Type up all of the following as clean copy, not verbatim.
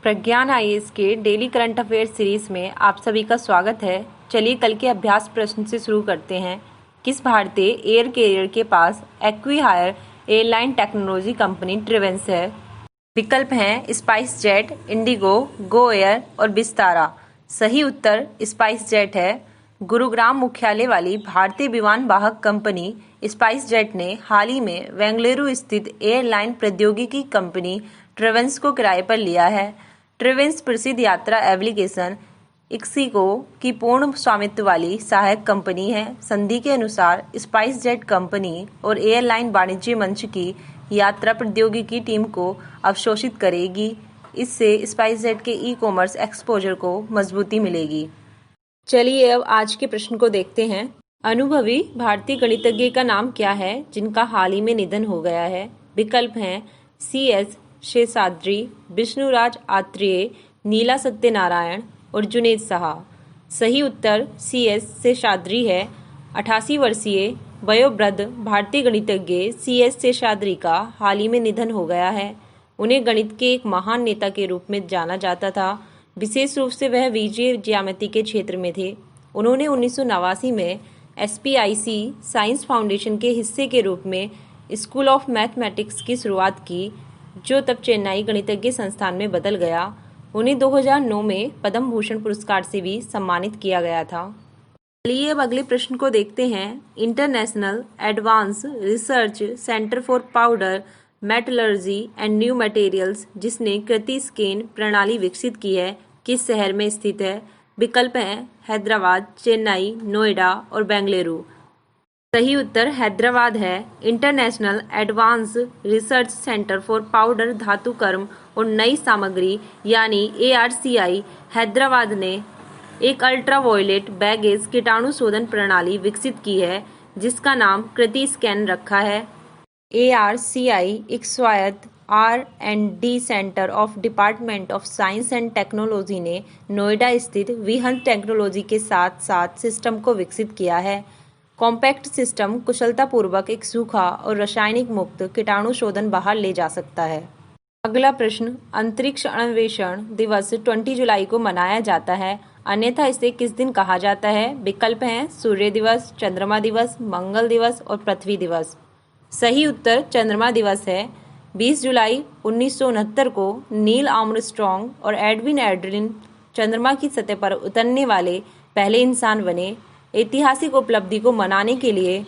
प्रज्ञान IAS के daily current affair series में आप सभी का स्वागत है। चलिए कल के अभ्यास प्रश्न से शुरू करते हैं। किस भारतीय एयर कैरियर के पास एक्वी-हायर एयरलाइन टेक्नोलॉजी कंपनी ट्रेवेंस है? विकल्प हैं spice jet, Indigo, Go Air और विस्तारा। सही उत्तर स्पाइस जेट है। गुरुग्राम मुख्यालय वाली भारतीय विमान वाहक कंपनी स्पाइस जेट ने हाल ही में बेंगलुरु स्थित एयरलाइन प्रौद्योगिकी कंपनी ट्रेवेंस को किराए पर लिया है। ट्रेवेंस प्रसिद्ध यात्रा एप्लीकेशन इक्सिगो की पूर्ण स्वामित्व वाली सहायक कंपनी है। संधि के अनुसार स्पाइस जेट कंपनी और एयरलाइन वाणिज्य मंच की यात्रा प्रौद्योगिकी टीम को अवशोषित करेगी। इससे स्पाइस जेट के ई-कॉमर्स एक्सपोजर को मजबूती मिलेगी। चलिए अब आज के प्रश्न को देखते हैं। अनुभवी भारतीय गणितज्ञ का नाम क्या है जिनका हाल ही में निधन हो गया है? विकल्प हैं CS शेषाद्री, विष्णुराज आत्रेय, नीला सत्यनारायण और जुनेद साहा। सही उत्तर CS शेषाद्री है। 88 वर्षीय वयोवृद्ध भारतीय गणितज्ञ CS शेषाद्री का हाल ही में निधन हो गया है। उन्हें गणित के एक महान नेता के रूप में जाना जाता था। विशेष रूप से वह बीजीय ज्यामिति के क्षेत्र में थे। उन्होंने 1989 में SPIC साइंस फाउंडेशन के हिस्से के रूप में स्कूल ऑफ मैथमेटिक्स की शुरुआत की, जो तब चेन्नई गणितज्ञ संस्थान में बदल गया। उन्हें 2009 में पद्म भूषण पुरस्कार से भी सम्मानित किया गया था। चलिए अब अगले प्रश्न को देखते हैं। International advance research centre for powder metallurgy and new materials, जिसने कृति स्कैन प्रणाली विकसित की है, किस शहर में स्थित है? विकल्प हैं हैदराबाद, चेन्नई, नोएडा और बेंगलुरु। सही उत्तर हैदराबाद है। International advance research centre for powder धातुकर्म और नई सामग्री यानी ARCI हैदराबाद ने एक अल्ट्रावायलेट बैगेज कीटाणु शोधन प्रणाली विकसित की है, जिसका नाम कृति स्कैन रखा है। ARCI एक स्वायत्त R&D centre of department of science and technology ने नोएडा स्थित विहंत टेक्नोलॉजी के साथ साथ सिस्टम को विकसित किया है। कॉम्पैक्ट सिस्टम कुशलतापूर्वक एक सूखा और रासायनिक मुक्त कीटाणु शोधन बाहर ले जा सकता है। अगला प्रश्न, अंतरिक्ष अन्वेषण दिवस 20 जुलाई को मनाया जाता है, अन्यथा इसे किस दिन कहा जाता है? विकल्प हैं सूर्य दिवस, चंद्रमा दिवस, मंगल दिवस और पृथ्वी दिवस। सही उत्तर चंद्रमा दिवस है। 20 जुलाई 1969 को नील आर्मस्ट्रॉन्ग और एडविन एल्ड्रिन चंद्रमा की सतह पर उतरने वाले पहले इंसान बने। ऐतिहासिक उपलब्धि को मनाने के लिए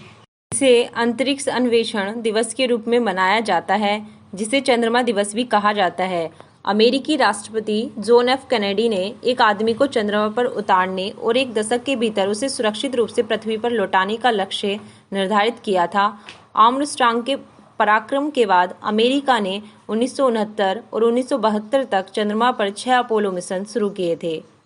इसे अंतरिक्ष अन्वेषण दिवस के रूप में मनाया जाता है, जिसे चंद्रमा दिवस भी कहा जाता है। अमेरिकी राष्ट्रपति जॉन F कैनेडी ने एक आदमी को चंद्रमा पर उतारने और एक दशक के भीतर उसे सुरक्षित रूप से पृथ्वी पर लौटाने का लक्ष्य निर्धारित किया था। आर्मस्ट्रॉन्ग के पराक्रम के बाद अमेरिका ने 1969 और 1972 तक चंद्रमा पर 6 अपोलो मिशन शुरू किए थे।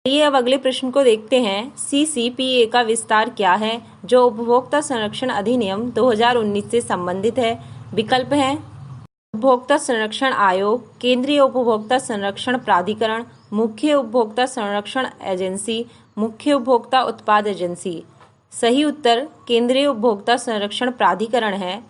चलिए अब अगले प्रश्न को देखते हैं। CCPA का विस्तार क्या है, जो उपभोक्ता संरक्षण अधिनियम 2019 से संबंधित है? विकल्प हैं उपभोक्ता संरक्षण आयोग, केंद्रीय उपभोक्ता संरक्षण प्राधिकरण, मुख्य उपभोक्ता संरक्षण एजेंसी, मुख्य उपभोक्ता उत्पाद एजेंसी। सही उत्तर केंद्रीय उपभोक्ता संरक्षण प्राधिकरण है।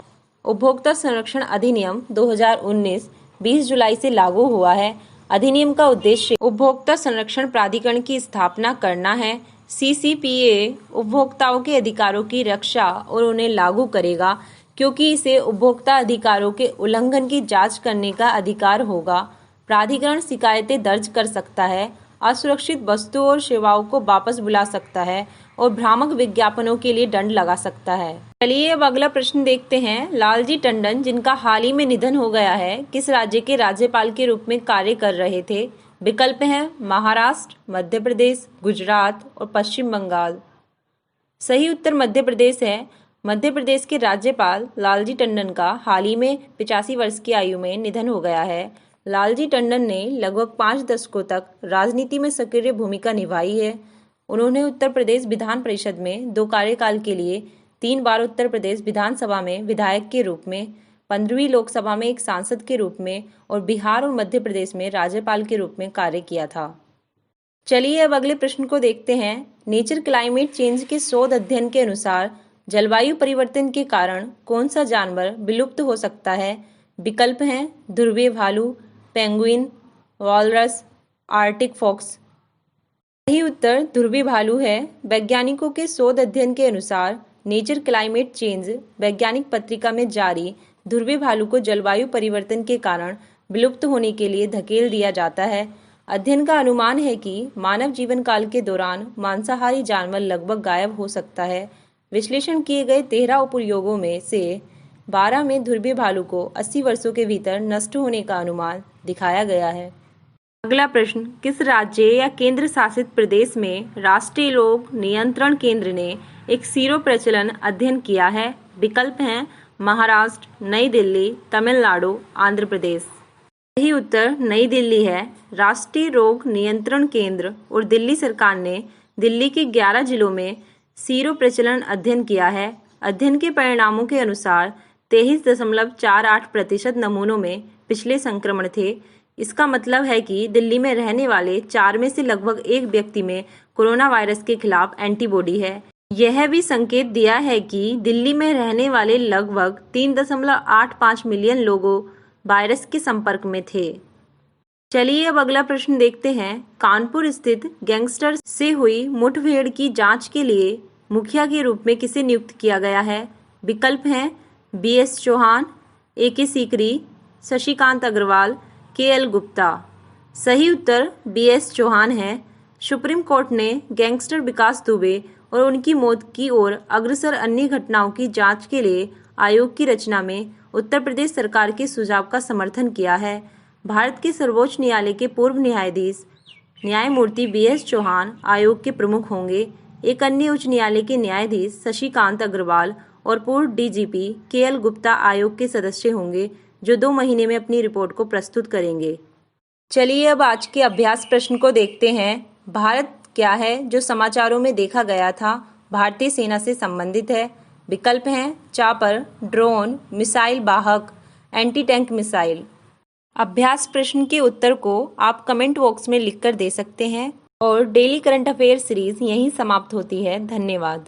उपभोक्ता संरक्षण अधिनियम 2019 20 जुलाई से लागू हुआ है। अधिनियम का उद्देश्य उपभोक्ता संरक्षण प्राधिकरण की स्थापना करना है। CCPA उपभोक्ताओं के अधिकारों की रक्षा और उन्हें लागू करेगा, क्योंकि इसे उपभोक्ता अधिकारों के उल्लंघन की जांच करने का अधिकार होगा। प्राधिकरण शिकायतें दर्ज कर सकता है, असुरक्षित वस्तुओं और सेवाओं को वापस बुला सकता है और भ्रामक विज्ञापनों के लिए दंड लगा सकता है। चलिए अब अगला प्रश्न देखते हैं। लालजी टंडन, जिनका हाल ही में निधन हो गया है, किस राज्य के राज्यपाल के रूप में कार्य कर रहे थे? विकल्प हैं महाराष्ट्र, मध्य प्रदेश, गुजरात और पश्चिम बंगाल। सही उत्तर मध्य प्रदेश है। मध्य प्रदेश के राज्यपाल लालजी टंडन का हाल ही में 85 वर्ष की आयु में निधन हो गया है। लालजी टंडन ने लगभग 5 दशकों तक राजनीति में सक्रिय भूमिका निभाई है। उन्होंने उत्तर प्रदेश विधान परिषद में 2 कार्यकाल के लिए 3 बार उत्तर प्रदेश विधानसभा में विधायक के रूप में, 15वीं लोकसभा में एक सांसद के रूप में और बिहार और मध्य प्रदेश में राज्यपाल के रूप में कार्य किया था। चलिए अब अगले प्रश्न को देखते हैं। नेचर क्लाइमेट चेंज के शोध अध्ययन के अनुसार जलवायु परिवर्तन के कारण कौन सा जानवर विलुप्त हो सकता है? विकल्प हैं ध्रुवीय भालू, पेंगुइन, वॉलरस, आर्टिक फॉक्स। सही उत्तर ध्रुवी भालू है। वैज्ञानिकों के शोध अध्ययन के अनुसार नेचर क्लाइमेट चेंज वैज्ञानिक पत्रिका में जारी ध्रुवी भालू को जलवायु परिवर्तन के कारण विलुप्त होने के लिए धकेल दिया जाता है। अध्ययन का अनुमान है कि मानव जीवन काल के दौरान मांसाहारी जानवर लगभग गायब हो सकता है। विश्लेषण किए गए 13 उपयोगों में से 12 में ध्रुवी भालू को 80 वर्षों के भीतर नष्ट होने का अनुमान दिखाया गया है। अगला प्रश्न, किस राज्य या केंद्र शासित प्रदेश में राष्ट्रीय रोग नियंत्रण केंद्र ने एक सीरो प्रचलन अध्ययन किया है? विकल्प हैं महाराष्ट्र, नई दिल्ली, तमिलनाडु, आंध्र प्रदेश। सही उत्तर नई दिल्ली है। राष्ट्रीय रोग नियंत्रण केंद्र और दिल्ली सरकार ने दिल्ली के 11 जिलों में सीरो प्रचलन अध्ययन किया है। अध्ययन के परिणामों के अनुसार 23.48% नमूनों में पिछले संक्रमण थे। इसका मतलब है कि दिल्ली में रहने वाले 4 में से लगभग 1 व्यक्ति में कोरोना वायरस के खिलाफ एंटीबॉडी है। यह भी संकेत दिया है कि दिल्ली में रहने वाले लगभग 3.85 मिलियन लोगों वायरस के संपर्क में थे। चलिए अब अगला प्रश्न देखते हैं। कानपुर स्थित गैंगस्टर से हुई मुठभेड़ की जांच के लिए मुखिया के रूप में किसे नियुक्त किया गया है? विकल्प हैं BS Chauhan, AK Sikri, Shashikant Agarwal, KL Gupta. सही उत्तर BS चौहान है। सुप्रीम कोर्ट ने गैंगस्टर विकास दुबे और उनकी मौत की ओर अग्रसर अन्य घटनाओं की जांच के लिए आयोग की रचना में उत्तर प्रदेश सरकार के सुझाव का समर्थन किया है। भारत के सर्वोच्च न्यायालय के पूर्व न्यायाधीश न्यायमूर्ति BS चौहान आयोग के प्रमुख होंगे। एक अन्य उच्च न्यायालय के न्यायाधीश शशिकांत अग्रवाल और पूर्व DGP KL गुप्ता आयोग के सदस्य होंगे, जो 2 महीने में अपनी रिपोर्ट को प्रस्तुत करेंगे। चलिए अब आज के अभ्यास प्रश्न को देखते हैं। भारत क्या है जो समाचारों में देखा गया था? भारतीय सेना से संबंधित है। विकल्प हैं चापर, ड्रोन, मिसाइल वाहक, एंटी टैंक मिसाइल। अभ्यास प्रश्न के उत्तर को आप कमेंट बॉक्स में लिखकर दे सकते हैं। और डेली करंट अफेयर सीरीज यहीं समाप्त होती है। धन्यवाद।